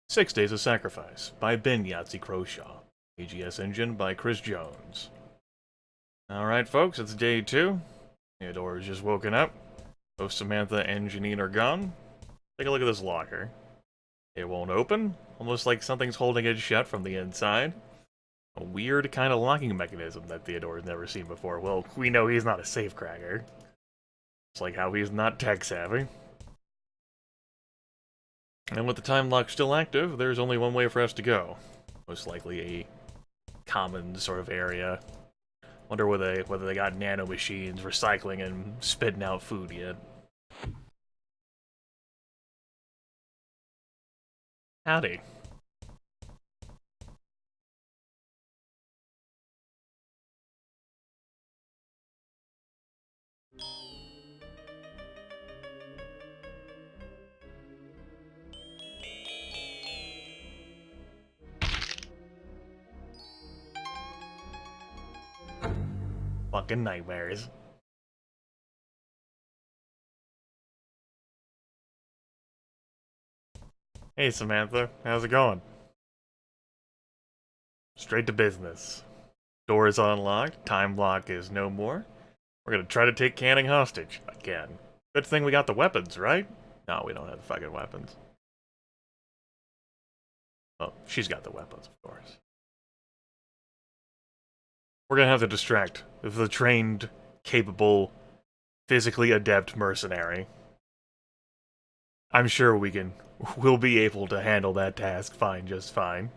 6 Days of Sacrifice by Ben Yahtzee Croshaw. AGS Engine by Chris Jones. Alright folks, it's day 2. Theodore's just woken up. Both Samantha and Janine are gone. Take a look at this locker. It won't open, almost like something's holding it shut from the inside. A weird kind of locking mechanism that Theodore's never seen before. Well, we know he's not a safecracker. It's like how he's not tech-savvy. And with the time lock still active, there's only one way for us to go. Most likely a common sort of area. Wonder whether they got nano machines recycling and spitting out food yet. Howdy. Fucking nightmares. Hey Samantha, how's it going? Straight to business. Door is unlocked, time lock is no more. We're gonna try to take Canning hostage, again. Good thing we got the weapons, right? No, we don't have the fucking weapons. Well, she's got the weapons, of course. We're gonna have to distract the trained, capable, physically adept mercenary. I'm sure we'll be able to handle that task just fine.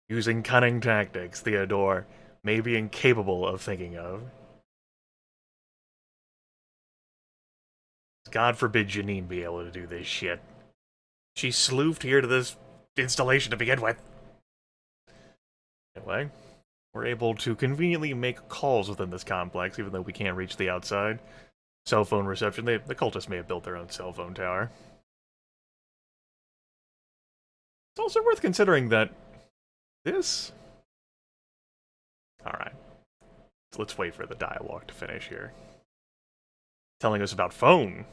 Using cunning tactics Theodore may be incapable of thinking of. God forbid Janine be able to do this shit. She sloofed here to this installation to begin with. Anyway, we're able to conveniently make calls within this complex, even though we can't reach the outside. Cell phone reception, the cultists may have built their own cell phone tower. It's also worth considering that this... Alright. Let's wait for the dialogue to finish here. Telling us about phone,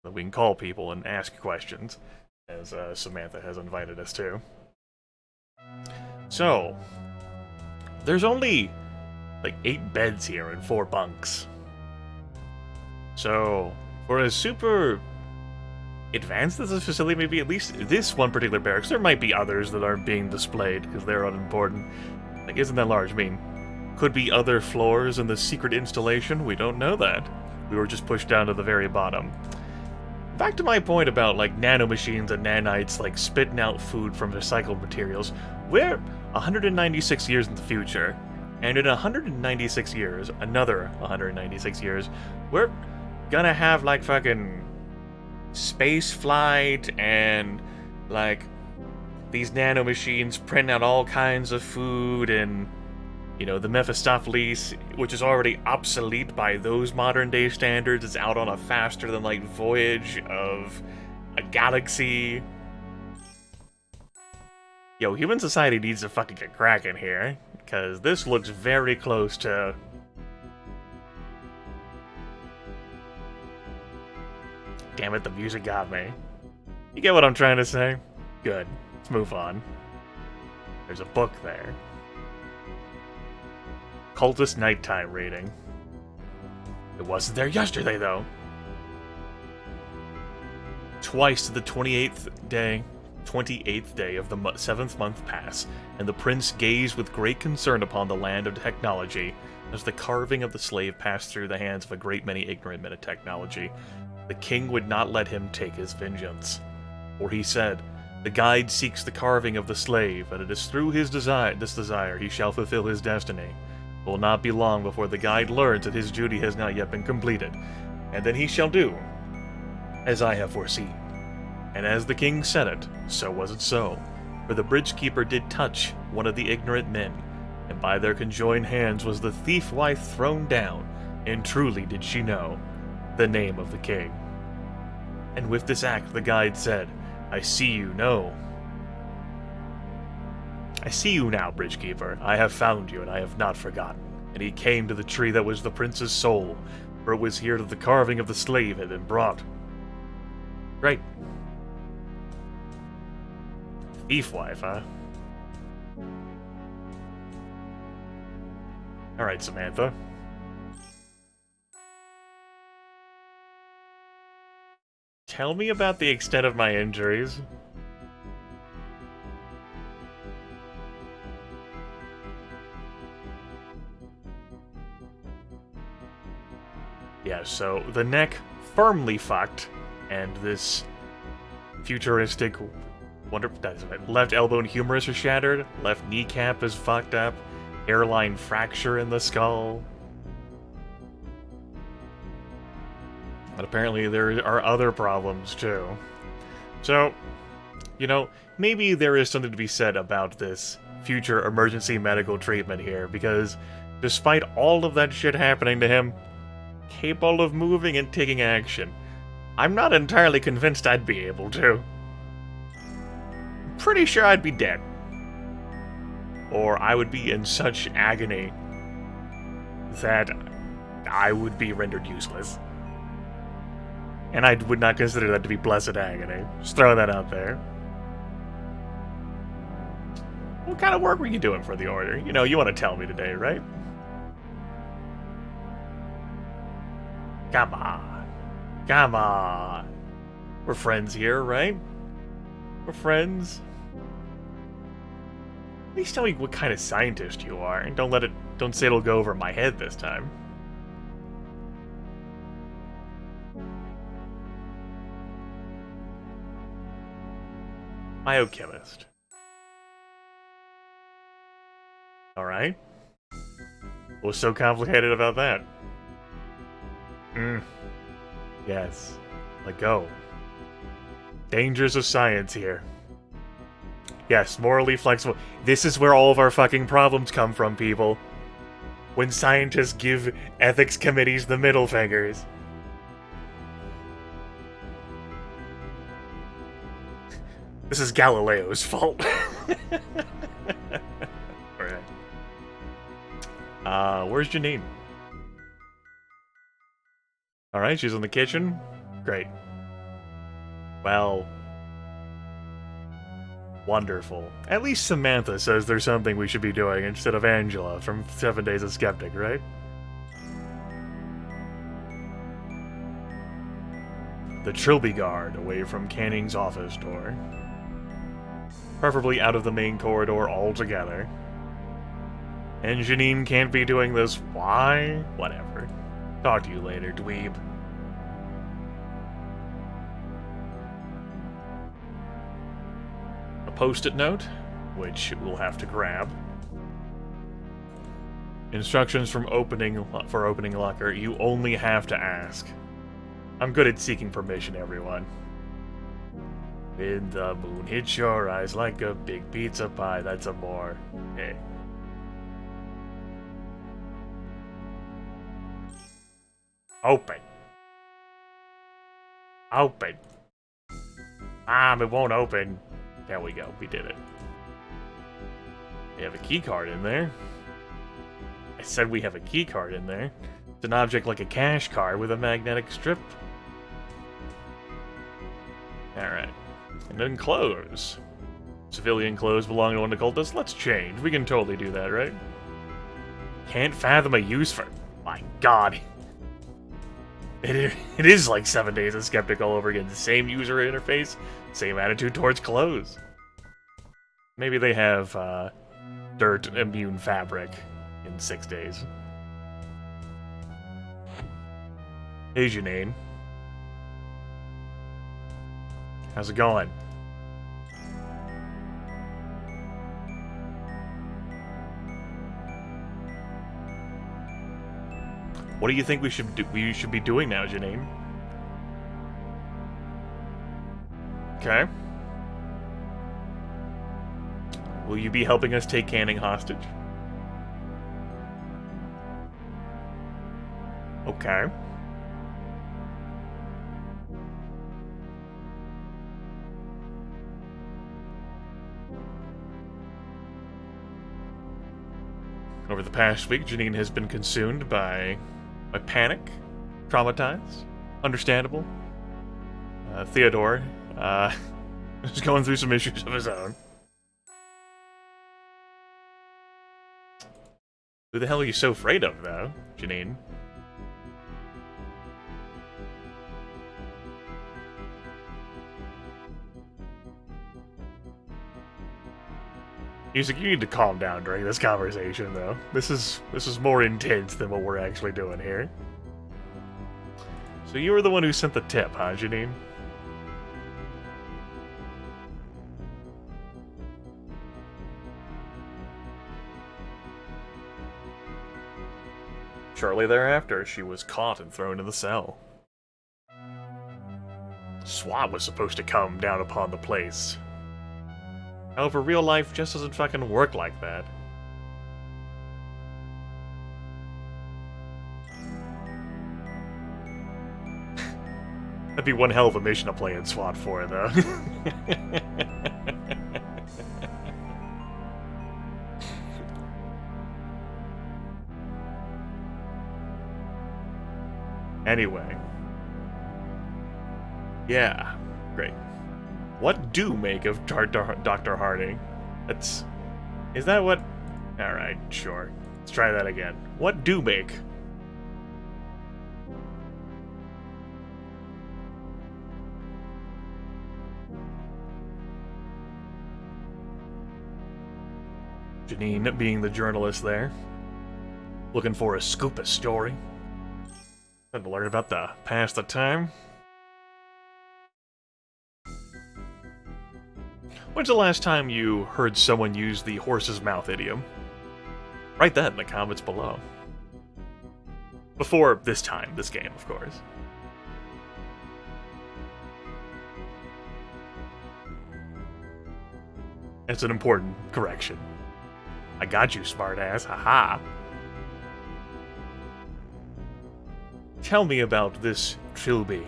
that we can call people and ask questions, as Samantha has invited us to. So, there's only like 8 beds here and 4 bunks. So, for a super advanced as this facility may be, at least this one particular barracks, there might be others that aren't being displayed because they're unimportant. Like, isn't that large? I mean, could be other floors in the secret installation? We don't know that. We were just pushed down to the very bottom. Back to my point about, like, nanomachines and nanites, like, spitting out food from recycled materials. We're 196 years in the future, and in 196 years, another 196 years, we're gonna have, like, fucking space flight and, like, these nanomachines print out all kinds of food and, you know, the Mephistopheles, which is already obsolete by those modern-day standards, is out on a faster-than-light voyage of a galaxy. Yo, human society needs to fucking get cracking here, because this looks very close to... Damn it, the music got me. You get what I'm trying to say? Good. Let's move on. There's a book there. Cultist nighttime reading. It wasn't there yesterday, though. Twice did the 28th day of the 7th month pass, and the prince gazed with great concern upon the land of technology, as the carving of the slave passed through the hands of a great many ignorant men of technology. The king would not let him take his vengeance. For he said, "The guide seeks the carving of the slave, and it is through his this desire he shall fulfill his destiny. It will not be long before the guide learns that his duty has not yet been completed, and then he shall do as I have foreseen." And as the king said it, so was it so. For the bridge-keeper did touch one of the ignorant men, and by their conjoined hands was the thief-wife thrown down, and truly did she know the name of the king. And with this act the guide said, "I see you know. I see you now, bridge-keeper. I have found you, and I have not forgotten." And he came to the tree that was the prince's soul, for it was here that the carving of the slave had been brought. Great. Thief wife, huh? Alright, Samantha. Tell me about the extent of my injuries. Yeah, so the neck firmly fucked, and this futuristic left elbow and humerus are shattered, left kneecap is fucked up, hairline fracture in the skull. But apparently there are other problems too. So, you know, maybe there is something to be said about this future emergency medical treatment here, because despite all of that shit happening to him, capable of moving and taking action. I'm not entirely convinced I'd be able to. Pretty sure I'd be dead. Or I would be in such agony that I would be rendered useless. And I would not consider that to be blessed agony. Just throwing that out there. What kind of work were you doing for the Order? You know, you want to tell me today, right? Come on. Come on. We're friends here, right? We're friends. At least tell me what kind of scientist you are, and don't say it'll go over my head this time. Biochemist. Alright. What's so complicated about that? Yes. Let go. Dangers of science here. Yes, morally flexible. This is where all of our fucking problems come from, people. When scientists give ethics committees the middle fingers. This is Galileo's fault. Alright. Where's Janine? Alright, she's in the kitchen. Great. Well... wonderful. At least Samantha says there's something we should be doing instead of Angela from 7 Days of Skeptic, right? The Trilby Guard away from Canning's office door. Preferably out of the main corridor altogether. And Janine can't be doing this. Why? Whatever. Talk to you later, dweeb. A post-it note, which we'll have to grab. Instructions for opening locker. You only have to ask. I'm good at seeking permission, everyone. When the moon hits your eyes like a big pizza pie, that's a more. Hey. Open. Open. It won't open. There we go, we did it. We have a key card in there. I said we have a key card in there. It's an object like a cash card with a magnetic strip. Alright. And then clothes. Civilian clothes belong to an occultist. Let's change. We can totally do that, right? Can't fathom a use for... My god. It is like 7 Days of Skeptic all over again. The same user interface, same attitude towards clothes. Maybe they have dirt immune fabric in 6 days. Hey, Janine. How's it going? What do you think we should be doing now, Janine? Okay. Will you be helping us take Canning hostage? Okay. Over the past week, Janine has been consumed by panic, traumatized, understandable. Theodore is going through some issues of his own. Who the hell are you so afraid of, though, Janine? He's like, you need to calm down during this conversation, though. This is more intense than what we're actually doing here. So you were the one who sent the tip, huh, Janine? Shortly thereafter, she was caught and thrown in the cell. SWAT was supposed to come down upon the place. However, real life just doesn't fucking work like that. That'd be one hell of a mission to play in SWAT for, though. Anyway. Yeah, great. What do make of Dr. Harding? Is that what... Alright, sure. Let's try that again. What do make? Janine being the journalist there. Looking for a scoop of story. Time to learn about the past of time. When's the last time you heard someone use the horse's mouth idiom? Write that in the comments below. Before this game, of course. That's an important correction. I got you, smartass. Haha. Tell me about this Trilby.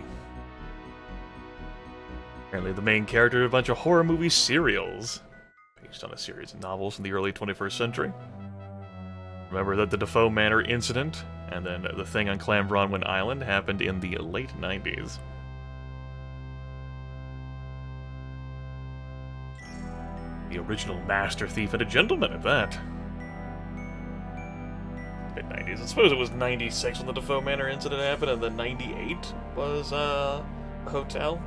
Apparently the main character of a bunch of horror movie serials, based on a series of novels in the early 21st century. Remember that the Defoe Manor incident, and then the thing on Clanbronwyn Island happened in the late 90s. The original master thief and a gentleman at that. Mid-90s. I suppose it was 96 when the Defoe Manor incident happened, and then 98 was, a hotel.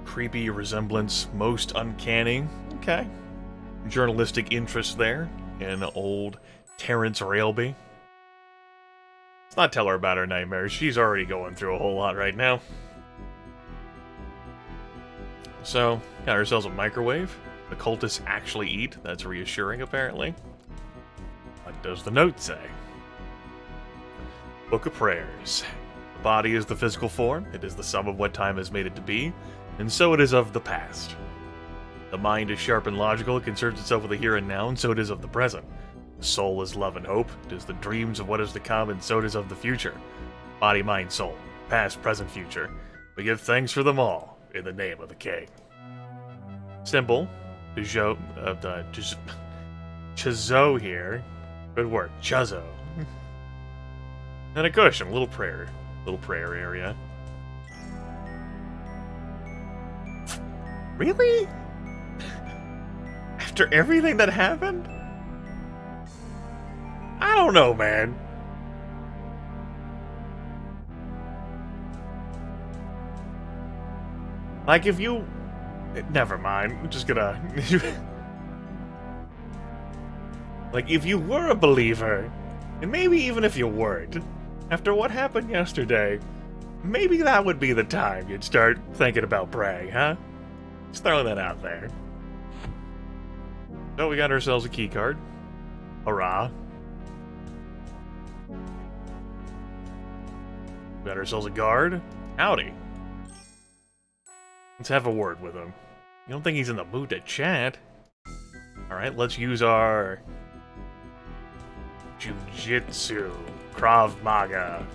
Creepy resemblance, most uncanny. Okay. Journalistic interest there in old Terrence Railby. Let's not tell her about her nightmares. She's already going through a whole lot right now. So, got ourselves a microwave. The cultists actually eat. That's reassuring, apparently. What does the note say? Book of Prayers. The body is the physical form. It is the sum of what time has made it to be. And so it is of the past. The mind is sharp and logical, it concerns itself with the here and now, and so it is of the present. The soul is love and hope, it is the dreams of what is to come, and so it is of the future. Body, mind, soul, past, present, future. We give thanks for them all, in the name of the King. Symbol, Chazo here. Good work, Chazo. And a cushion, little prayer area. Really? After everything that happened? I don't know, man. Like, if you... Never mind. I'm just gonna... Like, if you were a believer, and maybe even if you weren't, after what happened yesterday, maybe that would be the time you'd start thinking about praying, huh? Just throwing that out there. So we got ourselves a key card. Hurrah. We got ourselves a guard. Howdy. Let's have a word with him. You don't think he's in the mood to chat? Alright, let's use our... Jiu-Jitsu. Krav Maga.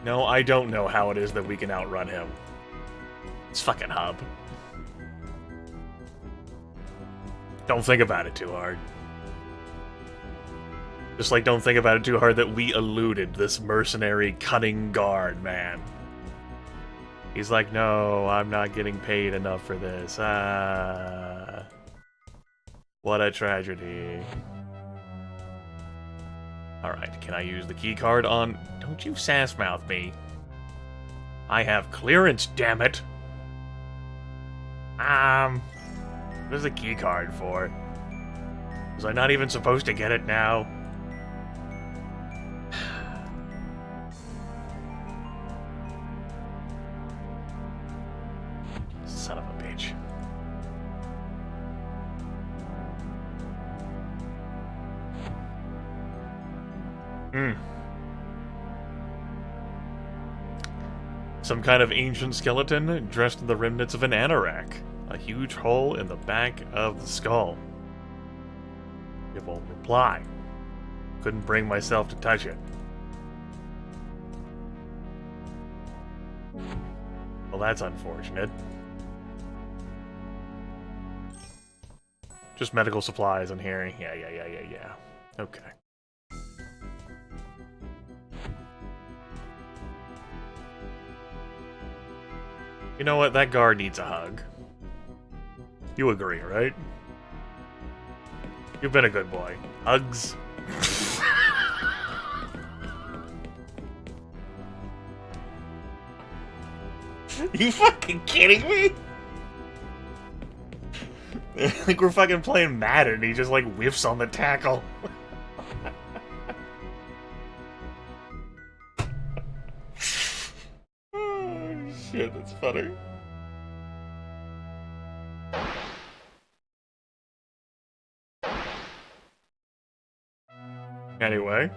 No, I don't know how it is that we can outrun him. It's fucking Hub. Don't think about it too hard. Just like don't think about it too hard that we eluded this mercenary cunning guard, man. He's like, no, I'm not getting paid enough for this. What a tragedy. Alright, can I use the key card on... Don't you sass-mouth me. I have clearance, damn it! What is the key card for? Was I not even supposed to get it now? Son of a bitch. Some kind of ancient skeleton dressed in the remnants of an anorak. A huge hole in the back of the skull. It won't reply. Couldn't bring myself to touch it. Well, that's unfortunate. Just medical supplies in here. Yeah. Okay. You know what? That guard needs a hug. You agree, right? You've been a good boy. Hugs. You fucking kidding me? Like we're fucking playing Madden and he just like whiffs on the tackle. Oh shit, that's funny. Anyway,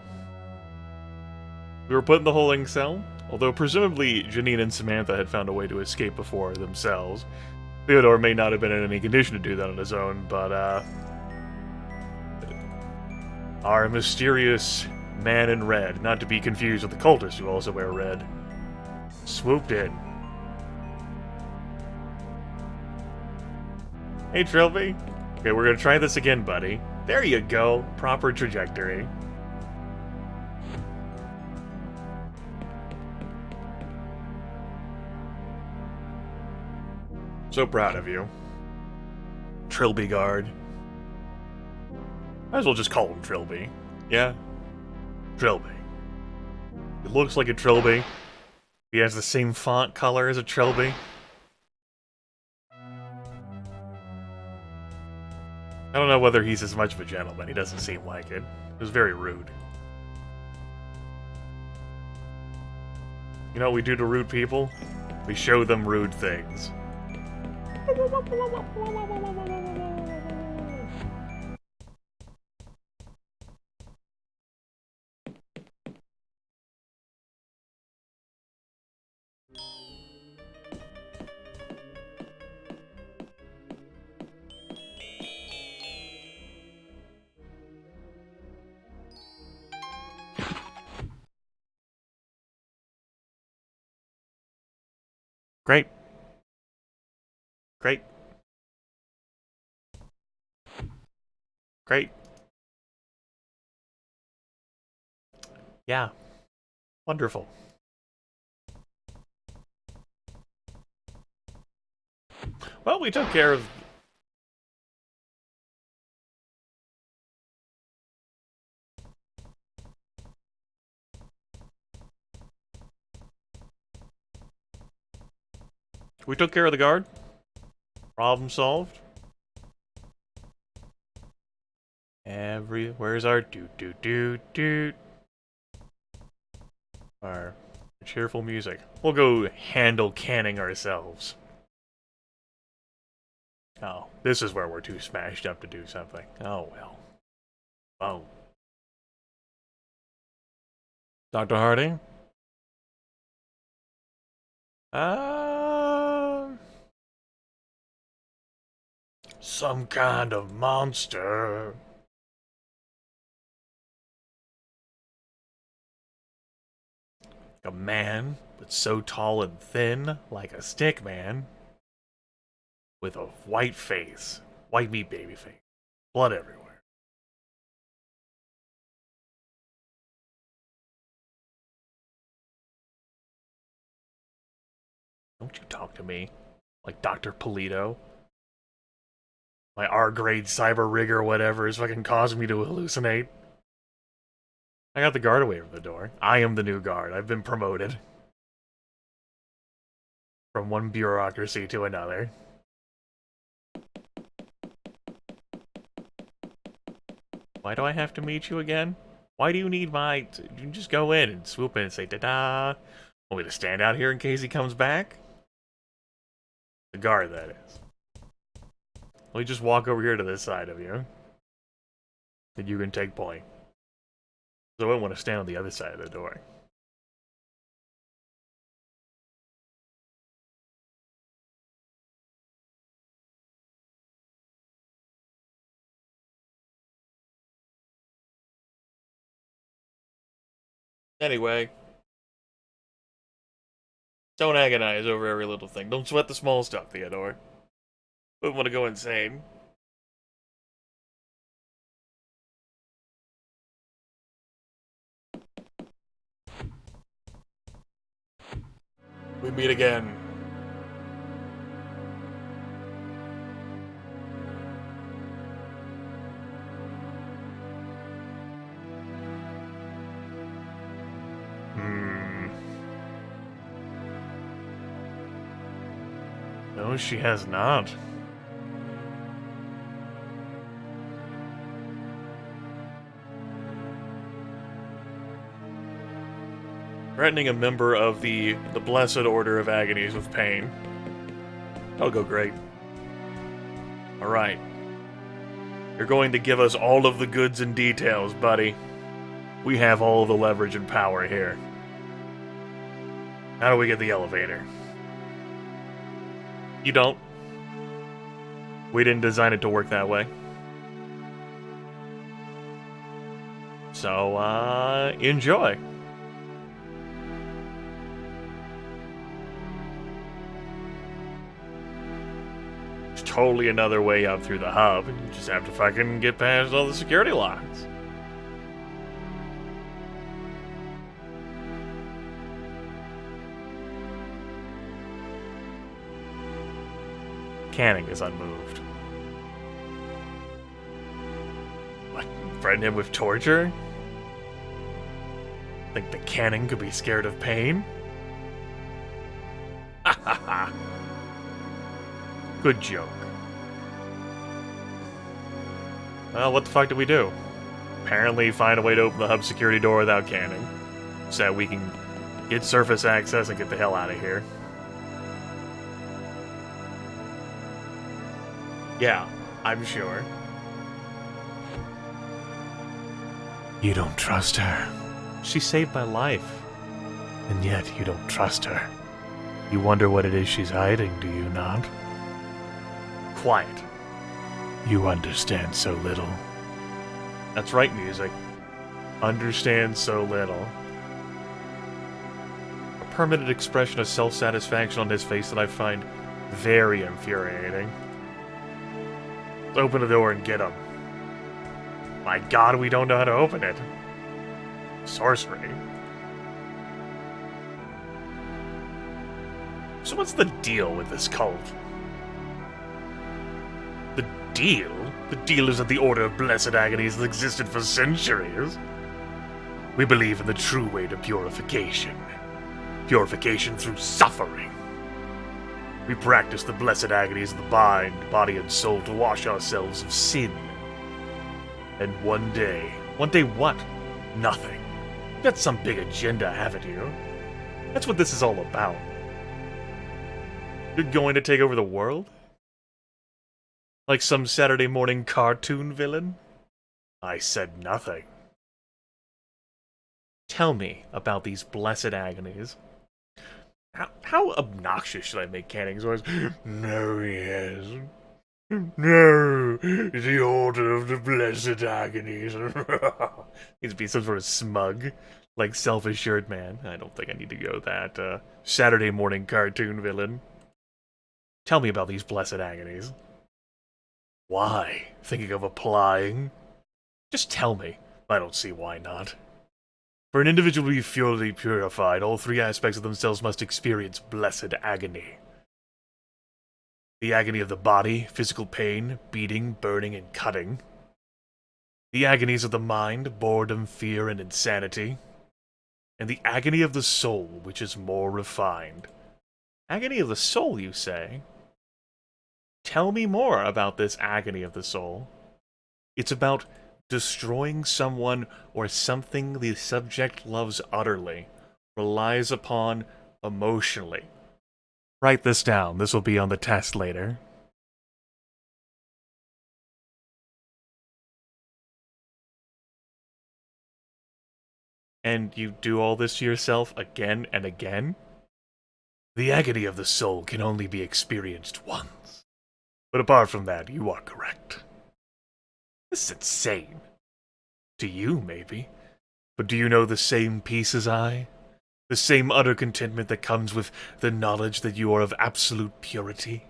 we were put in the holding cell, although presumably Janine and Samantha had found a way to escape before themselves. Theodore may not have been in any condition to do that on his own, but our mysterious man in red, not to be confused with the cultists who also wear red, swooped in. Hey, Trilby. Okay, we're gonna try this again, buddy. There you go. Proper trajectory. So proud of you. Trilby guard. Might as well just call him Trilby. Yeah? Trilby. It looks like a Trilby. He has the same font color as a Trilby. I don't know whether he's as much of a gentleman. He doesn't seem like it. It was very rude. You know what we do to rude people? We show them rude things. Great. Great. Great. Yeah. Wonderful. Well, we took care of... We took care of the guard. Problem solved. Where's our doot? Our cheerful music. We'll go handle canning ourselves. Oh, this is where we're too smashed up to do something. Oh well. Oh. Dr. Harding? Some kind of monster. A man, but so tall and thin, like a stick man, with a white face. White meat baby face. Blood everywhere. Don't you talk to me like Dr. Polito. My R-grade cyber rig or whatever is fucking causing me to hallucinate. I got the guard away from the door. I am the new guard. I've been promoted. From one bureaucracy to another. Why do I have to meet you again? Why do you need my... You can just go in and swoop in and say, ta-da. Want me to stand out here in case he comes back? The guard, that is. Let me just walk over here to this side of you. And you can take point. So I wouldn't want to stand on the other side of the door. Anyway. Don't agonize over every little thing. Don't sweat the small stuff, Theodore. Wouldn't want to go insane. We meet again. No, she has not. Threatening a member of the Blessed Order of Agonies with pain. That'll go great. Alright. You're going to give us all of the goods and details, buddy. We have all of the leverage and power here. How do we get the elevator? You don't. We didn't design it to work that way. So, enjoy. It's totally another way up through the hub, and you just have to fucking get past all the security locks. Canning is unmoved. What? Threaten him with torture? Think the Canning could be scared of pain? Ha ha ha. Good joke. Well, what the fuck did we do? Apparently find a way to open the hub security door without Canning. So that we can get surface access and get the hell out of here. Yeah, I'm sure. You don't trust her. She saved my life. And yet you don't trust her. You wonder what it is she's hiding, do you not? Quiet. You understand so little. That's right, music. Understand so little. A permanent expression of self-satisfaction on his face that I find very infuriating. Let's open the door and get him. My god, we don't know how to open it. Sorcery. So what's the deal with this cult? The deal? The deal is that the Order of Blessed Agonies has existed for centuries. We believe in the true way to purification. Purification through suffering. We practice the blessed agonies of the mind, body, and soul to wash ourselves of sin. And one day what? Nothing. You've got some big agenda, haven't you? That's what this is all about. You're going to take over the world? Like some Saturday morning cartoon villain? I said nothing. Tell me about these blessed agonies. How obnoxious should I make Canning's voice? No, yes. No, the Order of the Blessed Agonies. Needs to be some sort of smug. Like self-assured man. I don't think I need to go that Saturday morning cartoon villain. Tell me about these blessed agonies. Why? Thinking of applying? Just tell me. I don't see why not. For an individual to be fully purified, all three aspects of themselves must experience blessed agony. The agony of the body, physical pain, beating, burning, and cutting. The agonies of the mind, boredom, fear, and insanity. And the agony of the soul, which is more refined. Agony of the soul, you say? Tell me more about this agony of the soul. It's about destroying someone or something the subject loves utterly, relies upon emotionally. Write this down. This will be on the test later. And you do all this to yourself again and again? The agony of the soul can only be experienced once. But apart from that, you are correct. This is insane. To you, maybe. But do you know the same peace as I? The same utter contentment that comes with the knowledge that you are of absolute purity?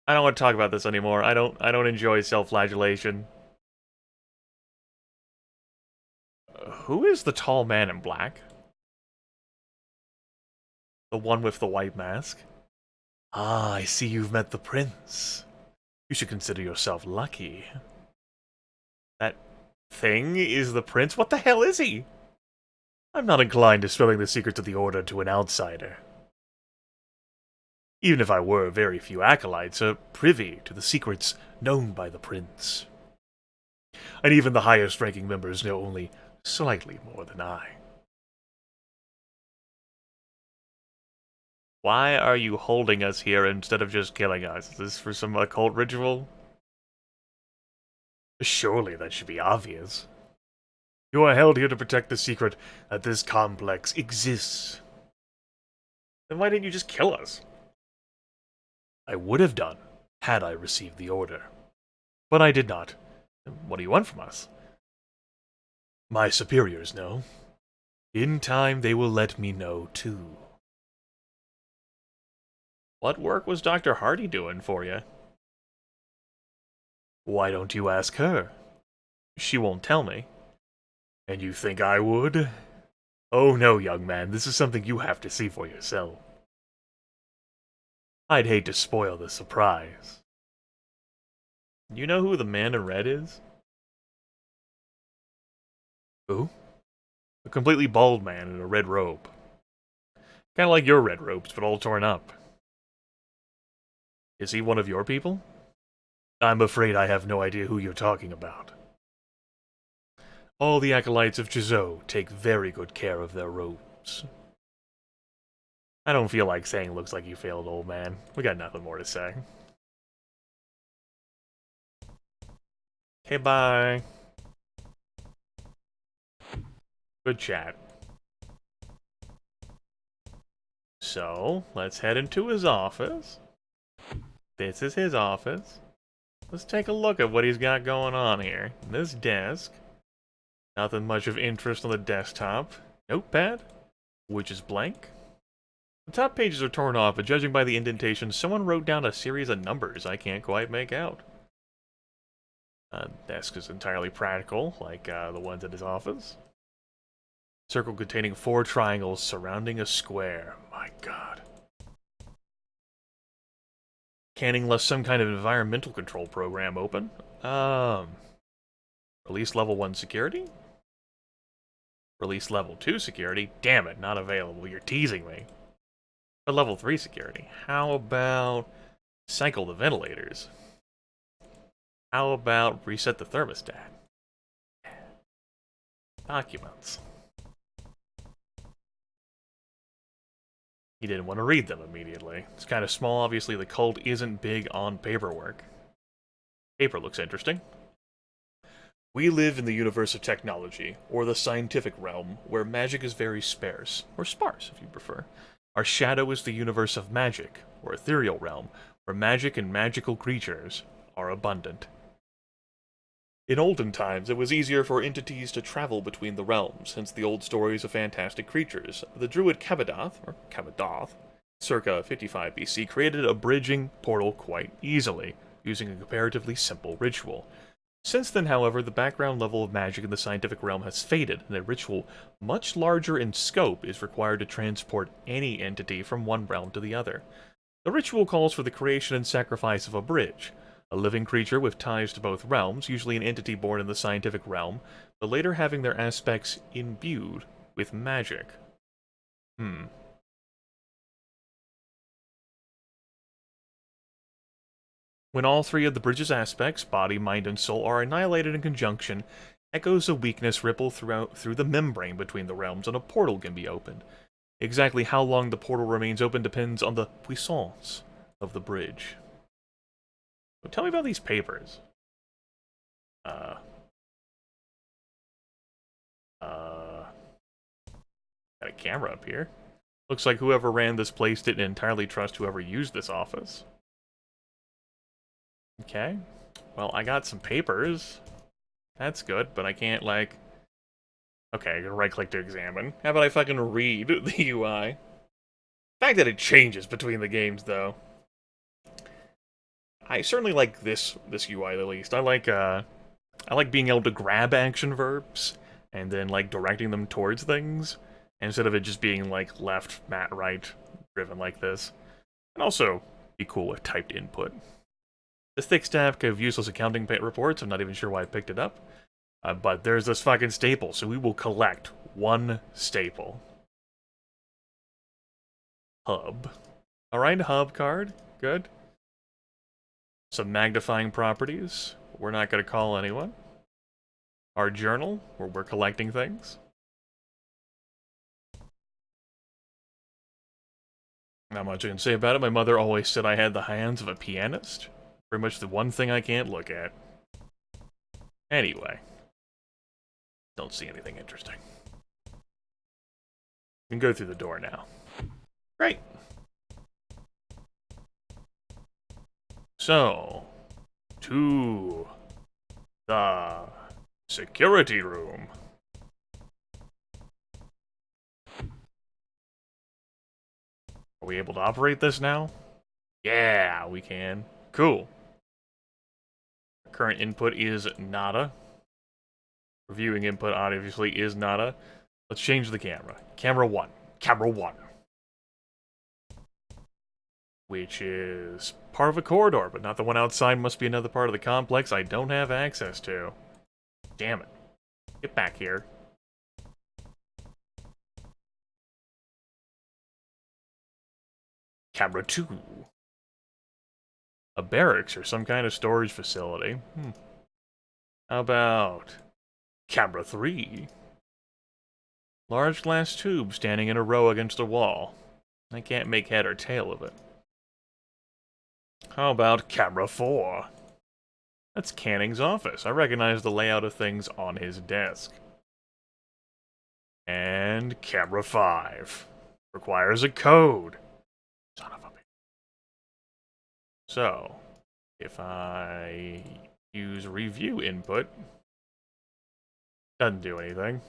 I don't want to talk about this anymore. I don't enjoy self-flagellation. Who is the tall man in black? The one with the white mask? Ah, I see you've met the prince. You should consider yourself lucky. That thing is the prince? What the hell is he? I'm not inclined to spilling the secrets of the Order to an outsider. Even if I were, very few acolytes are privy to the secrets known by the prince. And even the highest-ranking members know only slightly more than I. Why are you holding us here instead of just killing us? Is this for some occult ritual? Surely that should be obvious. You are held here to protect the secret that this complex exists. Then why didn't you just kill us? I would have done, had I received the order. But I did not. What do you want from us? My superiors know. In time they will let me know, too. What work was Dr. Hardy doing for you? Why don't you ask her? She won't tell me. And you think I would? Oh no, young man, this is something you have to see for yourself. I'd hate to spoil the surprise. You know who the man in red is? Who? A completely bald man in a red robe. Kinda like your red robes, but all torn up. Is he one of your people? I'm afraid I have no idea who you're talking about. All the acolytes of Chizou take very good care of their robes. I don't feel like saying looks like you failed, old man. We got nothing more to say. Okay, bye. Good chat. So, let's head into his office. This is his office. Let's take a look at what he's got going on here. This desk. Nothing much of interest on the desktop. Notepad, which is blank. The top pages are torn off, but judging by the indentation, someone wrote down a series of numbers I can't quite make out. Desk is entirely practical, like the ones at his office. Circle containing 4 triangles surrounding a square. My god. Canning left some kind of environmental control program open. Release level 1 security? Release level 2 security? Damn it, not available. You're teasing me. But level 3 security. How about cycle the ventilators? How about reset the thermostat? Documents. He didn't want to read them immediately. It's kind of small. Obviously, the cult isn't big on paperwork. Paper looks interesting. We live in the universe of technology, or the scientific realm, where magic is very sparse, or sparse if you prefer. Our shadow is the universe of magic, or ethereal realm, where magic and magical creatures are abundant. In olden times, it was easier for entities to travel between the realms, hence the old stories of fantastic creatures. The druid Cabadoth, circa 55 BC, created a bridging portal quite easily, using a comparatively simple ritual. Since then, however, the background level of magic in the scientific realm has faded, and a ritual much larger in scope is required to transport any entity from one realm to the other. The ritual calls for the creation and sacrifice of a bridge, a living creature with ties to both realms, usually an entity born in the scientific realm, but later having their aspects imbued with magic. When all three of the bridge's aspects, body, mind, and soul, are annihilated in conjunction, echoes of weakness ripple through the membrane between the realms, and a portal can be opened. Exactly how long the portal remains open depends on the puissance of the bridge. So tell me about these papers. Got a camera up here. Looks like whoever ran this place didn't entirely trust whoever used this office. Okay. Well, I got some papers. That's good, but I can't, like... Okay, I can right-click to examine. How about I fucking read the UI? The fact that it changes between the games, though. I certainly like this UI, at least. I like being able to grab action verbs, and then, like, directing them towards things, instead of it just being, like, left, right, driven like this. And also, be cool with typed input. This thick stack of useless accounting reports, I'm not even sure why I picked it up. But there's this fucking staple, so we will collect one staple. Hub. Alright, hub card. Good. Some magnifying properties. We're not going to call anyone. Our journal, where we're collecting things. Not much I can say about it. My mother always said I had the hands of a pianist. Pretty much the one thing I can't look at. Anyway. Don't see anything interesting. You can go through the door now. Great. So, to the security room. Are we able to operate this now? Yeah, we can. Cool. Current input is nada. Reviewing input obviously is nada. Let's change the camera. Camera 1. Camera 1. Which is part of a corridor, but not the one outside. Must be another part of the complex I don't have access to. Damn it. Get back here. Camera 2. A barracks or some kind of storage facility. How about camera 3? Large glass tube standing in a row against a wall. I can't make head or tail of it. How about camera 4? That's Canning's office. I recognize the layout of things on his desk. And camera 5. Requires a code. Son of a bitch. So, if I use review input, doesn't do anything.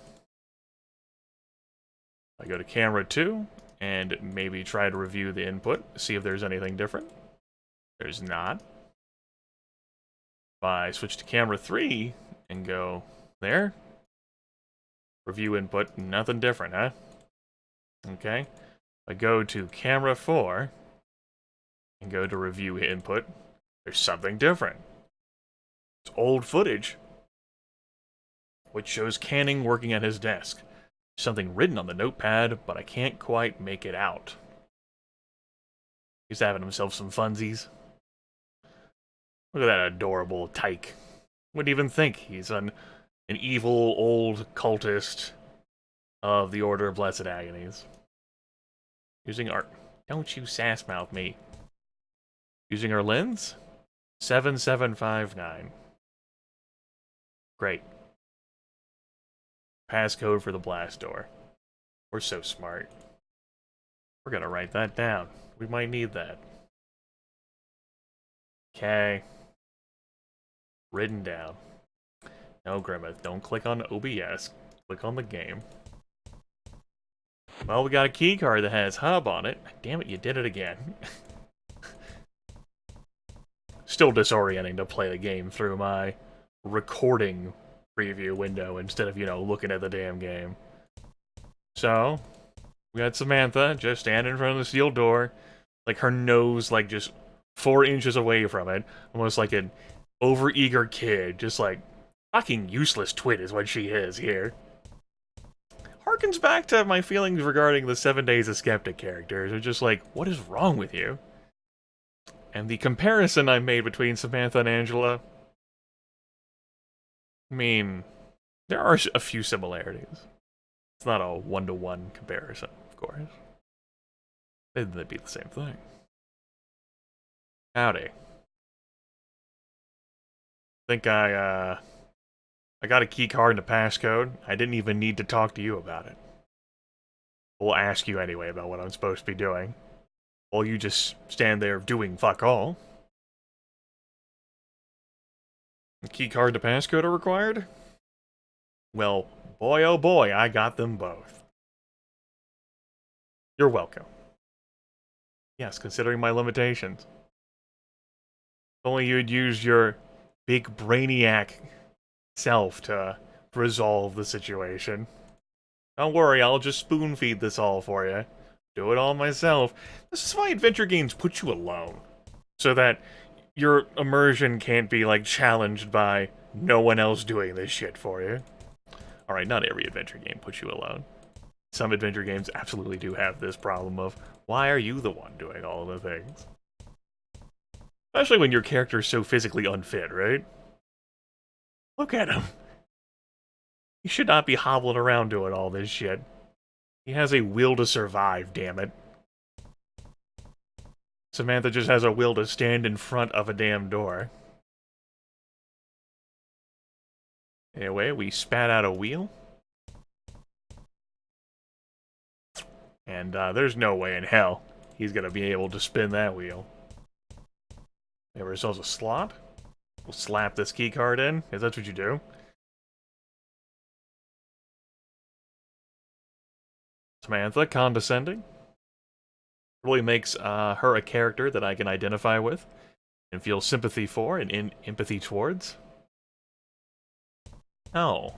I go to camera 2, and maybe try to review the input, see if there's anything different. There's not. If I switch to camera 3, and go there, review input, nothing different, huh? Okay. If I go to camera 4, and go to review input, there's something different. It's old footage, which shows Canning working at his desk. Something written on the notepad, but I can't quite make it out. He's having himself some funsies. Look at that adorable tyke. Wouldn't even think he's an evil old cultist of the Order of Blessed Agonies. Using our... Don't you sass-mouth me. Using our lens? 7759. Great. Passcode for the blast door. We're so smart. We're gonna write that down. We might need that. Okay. Written down. No, Grimith, don't click on OBS. Click on the game. Well, we got a key card that has hub on it. Damn it, you did it again. Still disorienting to play the game through my recording preview window instead of, you know, looking at the damn game. So, we got Samantha just standing in front of the steel door, like her nose, like, just 4 inches away from it, almost like an overeager kid, just like, fucking useless twit is what she is here. Harkens back to my feelings regarding the 7 Days of Skeptic characters. They're just like, what is wrong with you? And the comparison I made between Samantha and Angela, I mean, there are a few similarities. It's not a one-to-one comparison, of course. They'd be the same thing. Howdy. Think I got a key card and a passcode. I didn't even need to talk to you about it. We'll ask you anyway about what I'm supposed to be doing. While you just stand there doing fuck all. The key card and a passcode are required? Well, boy oh boy, I got them both. You're welcome. Yes, considering my limitations. If only you'd use your big brainiac self to resolve the situation. Don't worry, I'll just spoon feed this all for you. Do it all myself. This is why adventure games put you alone. So that your immersion can't be, like, challenged by no one else doing this shit for you. Alright, not every adventure game puts you alone. Some adventure games absolutely do have this problem of, why are you the one doing all of the things? Especially when your character is so physically unfit, right? Look at him. He should not be hobbling around doing all this shit. He has a will to survive, damn it. Samantha just has a will to stand in front of a damn door. Anyway, we spat out a wheel. And there's no way in hell he's gonna be able to spin that wheel. We have ourselves a slot. We'll slap this key card in, because that's what you do. Samantha, condescending. Really makes her a character that I can identify with and feel sympathy for and empathy towards. No.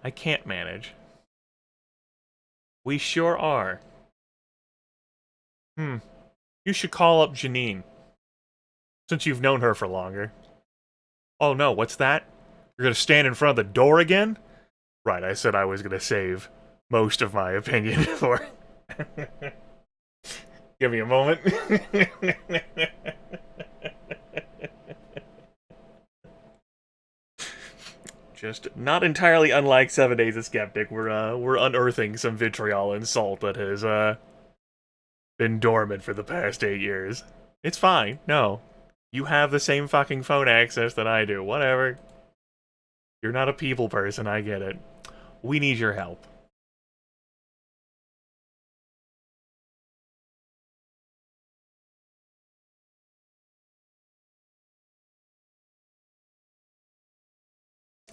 I can't manage. We sure are. You should call up Janine. Since you've known her for longer. Oh no, what's that? You're gonna stand in front of the door again? Right, I said I was gonna save most of my opinion for... Give me a moment. Just not entirely unlike 7 Days of Skeptic. We're unearthing some vitriol and salt that has been dormant for the past 8 years. It's fine. No. You have the same fucking phone access that I do. Whatever. You're not a people person, I get it. We need your help.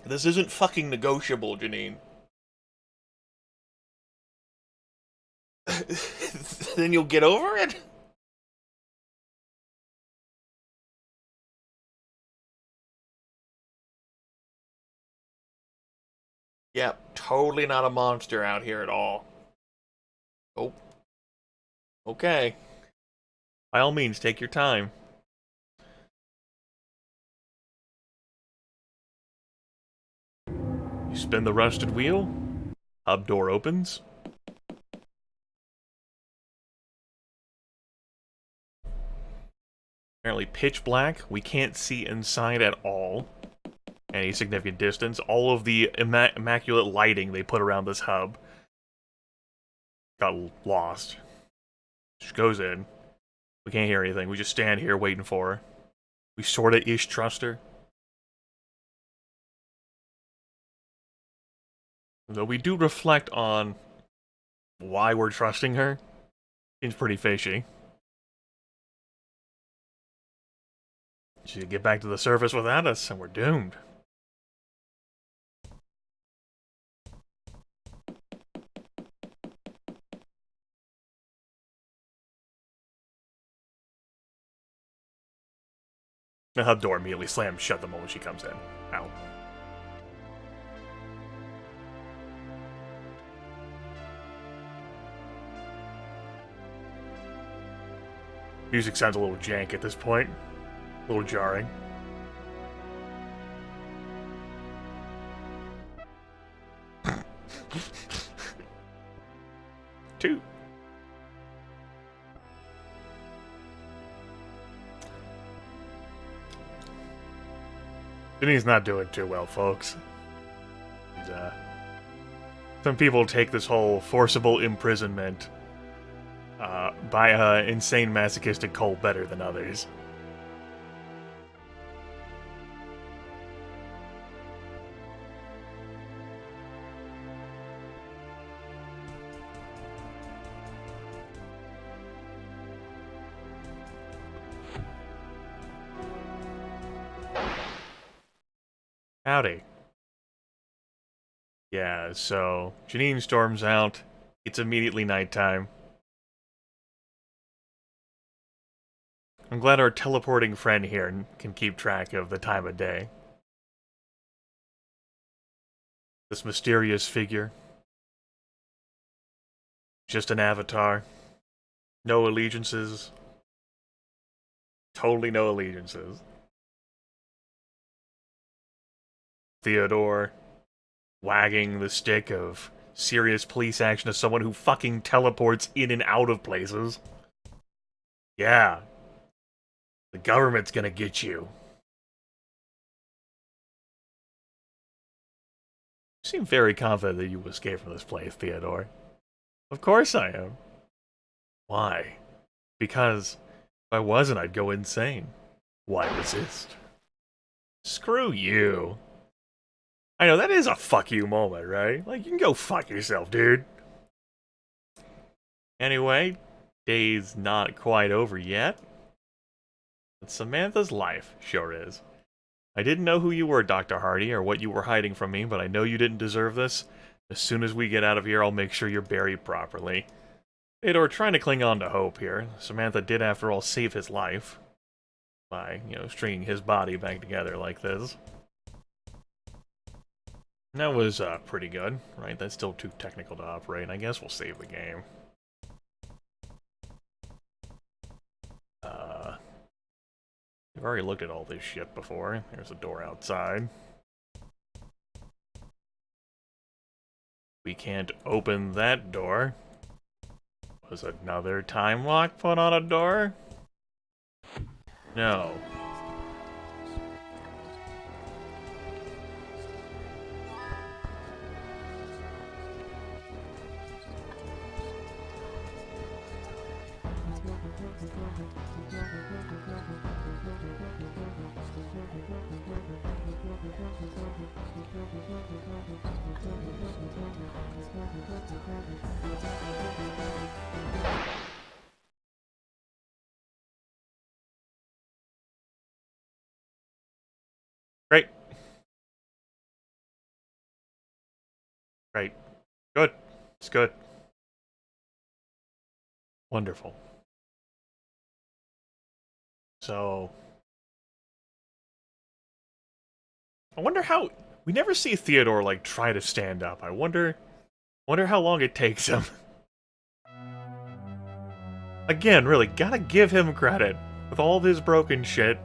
This isn't fucking negotiable, Janine. Then you'll get over it? Yep, totally not a monster out here at all. Oh. Okay. By all means, take your time. You spin the rusted wheel. Hub door opens. Apparently pitch black. We can't see inside at all. Any significant distance. All of the immaculate lighting they put around this hub got lost. She goes in. We can't hear anything. We just stand here waiting for her. We sorta-ish trust her. Though we do reflect on why we're trusting her. Seems pretty fishy. She get back to the surface without us, and we're doomed. The hub door immediately slams shut the moment she comes in. Ow. Music sounds a little jank at this point. A little jarring. Two. Janine's not doing too well, folks. Some people take this whole forcible imprisonment by an insane masochistic cult better than others. Howdy. Yeah, so Janine storms out. It's immediately nighttime. I'm glad our teleporting friend here can keep track of the time of day. This mysterious figure. Just an avatar. No allegiances. Totally no allegiances. Theodore wagging the stick of serious police action to someone who fucking teleports in and out of places. Yeah. The government's gonna get you. You seem very confident that you will escape from this place, Theodore. Of course I am. Why? Because if I wasn't, I'd go insane. Why resist? Screw you. I know, that is a fuck you moment, right? Like, you can go fuck yourself, dude. Anyway, day's not quite over yet. But Samantha's life sure is. I didn't know who you were, Dr. Hardy, or what you were hiding from me, but I know you didn't deserve this. As soon as we get out of here, I'll make sure you're buried properly. Theodore trying to cling on to hope here. Samantha did, after all, save his life. By, stringing his body back together like this. And that was pretty good, right? That's still too technical to operate. I guess we'll save the game. We've already looked at all this shit before. There's a door outside. We can't open that door. Was another time lock put on a door? No. Great. Great. Good. It's good. Wonderful. So... I wonder how... We never see Theodore, like, try to stand up. I wonder how long it takes him. Again, really, gotta give him credit. With all of his broken shit,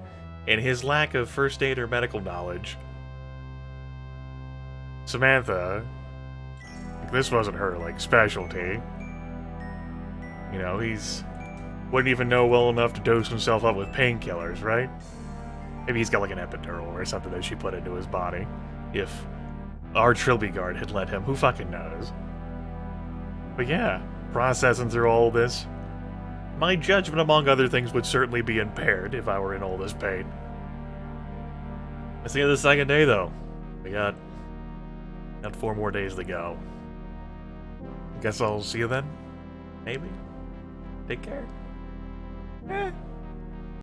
and his lack of first aid or medical knowledge. Samantha... This wasn't her, like, specialty. He's... Wouldn't even know well enough to dose himself up with painkillers, right? Maybe he's got, like, an epidural or something that she put into his body. If our Trilby guard had let him, who fucking knows? But yeah, processing through all this. My judgment, among other things, would certainly be impaired if I were in all this pain. It's the end of the second day, though. We got 4 more days to go. Guess I'll see you then? Maybe? Take care.